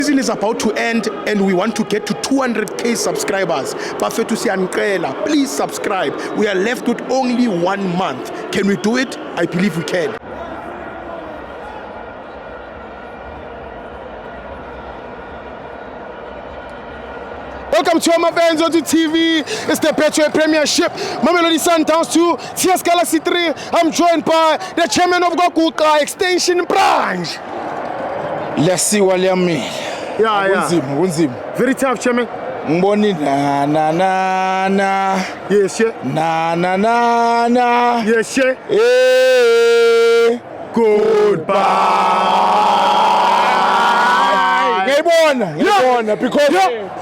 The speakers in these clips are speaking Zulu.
Season is about to end and we want to get to 200k subscribers. Bafethu siyanicela, please subscribe. We are left with only 1 month. Can we do it? I believe we can. Welcome to my fans on TV. It's the Betway Premiership. Mamelodi Sundowns 2, CS Galaxy 3. I'm joined by the chairman of Gokuka Extension Branch. Let's see what you mean. Yeah. Very tough, chairman. Mboni na. Yes, yeah. Na. Yes, yeah. Goodbye. Because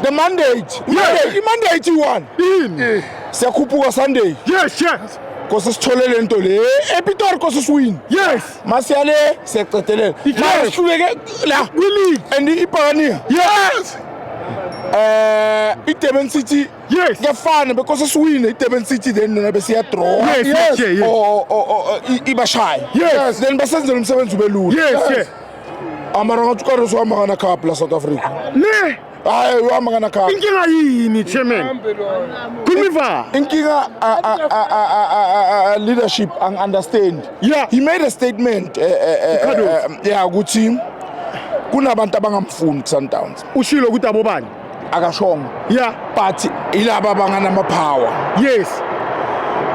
the mandate you won. Siyakhuphuka Sunday. Yes. Because sitholele into le ePitori because win. Yes. Masiyale siyaqedelela. Yes. Sihluleke la Willie. and iPagania. Yes. iDurban City. Yes. Kuyafana because siwin iDurban City then nona bese draw. Yes. Or ibashaya. Yes. Then basenzela umsebenzi ube lula. Yes. Amara ngathukaro so amagana cup la South Africa. Ne. Hayi uyamagana cup. Inkinga yini, chairman? Kulmiva. Inkinga leadership and understand. Yeah. He made a statement ukuthi kunabantu abangamfuni kuSundowns. Ushilo ukuthi abobani? Akashongo. Yeah. But ilaba abangana power. Yes.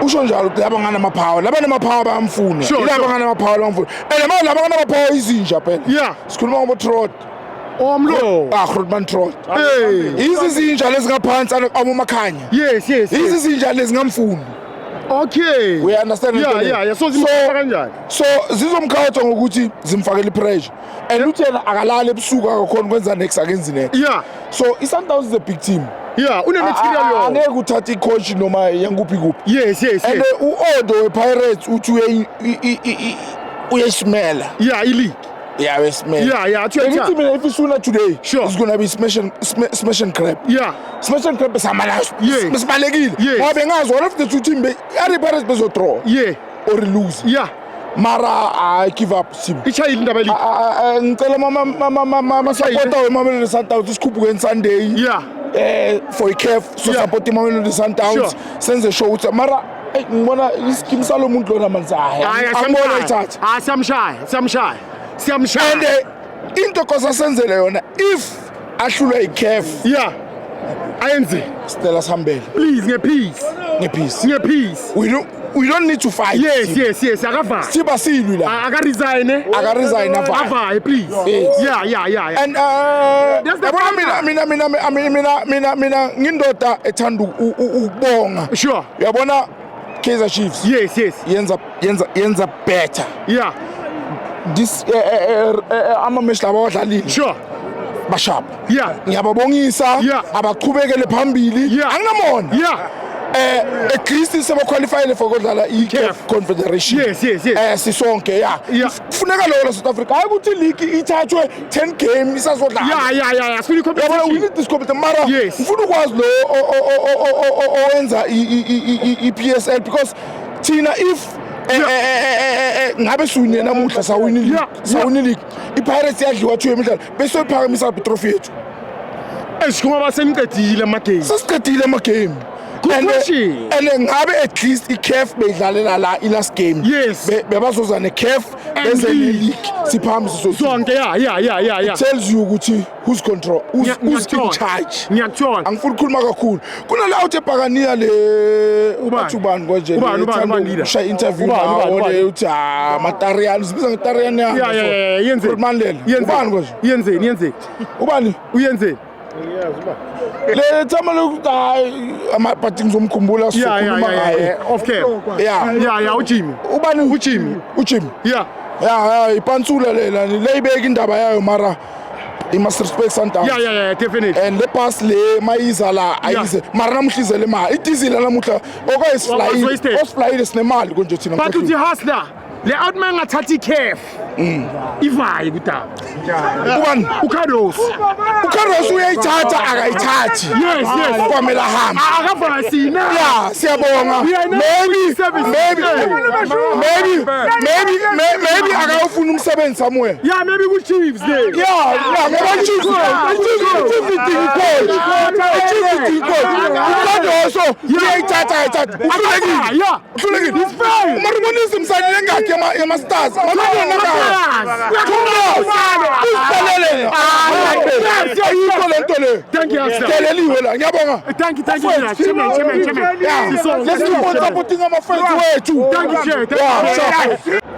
Usho njalo ukuthi laba ngana power. Laba nama power bayamfuna. Ilaba ngana power bayamfuna. Laba ngana power izinja phela. Yeah. Sikhuluma ngoba Trot. Omlo. Grootman Trot. Hey. Izinja lezingaphansi abomakhanya. Yes. Izinja lezingamfuni. Okay. We understand. Yeah. So zimfaka kanjani? So zizomkhatha ngokuthi zimfakele pressure. And uthena akalala ebusuku akakhona ukwenza next akenzi next. Yeah. So iSundowns is a big team. Yeah, une-material yo. Angeke uthathe icoach noma yanguphi kuphi. Yes. And u-Odo wePirates uthi uyesimela. Yeah, elite. Yeah, uyesimela. Yeah, Ukuthi mina if isuna today, sure, it's going to be smash and grab. Yeah. Smash and grab besamala. Yes. Besibalekile. Yes. Ngoba bengazi one of the two team iPirates bezodraw. Yeah. Or lose. Yeah. Mara I give up team. Ichayile indaba elite. Ngicela mama supporter weMamelodi Sundowns isikhuphuke Sunday. Yeah. For CAF so support iMamelodi Sundowns senze show ukuthi mara ngibona iskimsalo umuntu lona manje angibona ithatha Siyamshaya. And into kosa senzele yona if ahlulwe iCAF yeah ayenze Stella Sambele please ngepeace we don't need to fight. Yes akava siba silwi la akaresign ava please. Yes. Yeah And mina ngindoda ethanda ukubonga. Sure. Uyabona Kaizer Chiefs. Yes. yenza better. Yeah. This amamesh laba abadlalile. Sure. Bashap. Yeah. Ngiyababongisa abaqhubekele phambili. Anginamona. Yeah. At least sebe qualified for kodlala iCAF Confederation. Yes. Sisonke kufuneka lo South Africa hayi ukuthi league ithathwe 10 game isazodlala. Yeah. Sifuna competition. We need this competition mara ngifuna ukwazi lo owenza iPSL because thina if ngabe sune namuhla sawini league iPirates yadliwa 2 emidlalo bese iphakamisa trophy yethu esikhuma basemqedile ama game. Sesiqedile ama game. And ngabe at least iCAF beyidlalela la last game. Yes. Bebazoza neCAF beze league siphambisi sonke. Yeah. Tells you ukuthi who's in charge. Ngiyakuthola. Angifuni ukukhuluma kakhulu. Kuna out ePagania le ubani konje. Ubani Usha interview nawo uthi Matarian sibiza ngeTarian ya. Yeah. Yenze. Ubani konje. Yenzeni. Ubani? Uyenzeni. Le thama lokuthi ama party ngizomkhumbula sikhuluma ngaye of care. Yeah, uJimmy. Ubani uJimmy? Yeah, ipantsula lela leyibeka indaba yayo mara he must respect Sundowns. Yeah, definitely. And le pass le mayiza la ayize mara namuhlize le mali idizile namuhla okayisiflyile sinemali konje thina. But uthi hustler le outman ngathathi kef ivayi kudaba ubani uCarlos uCarlos uyayithatha akayithathi yes kwamela hamba akavasi sina yeah siyabonga maybe akawufuna umsebenzi somewhere yeah maybe ku Chiefs there yeah ngoba Chiefs uCarlos uyayithatha ayithatha uhlulekile umaribonisa umsali engakhe ama-stars ayikho le nto le deleliwe la ngiyabonga thank you chairman let's keep on supporting ama-friends wethu thank you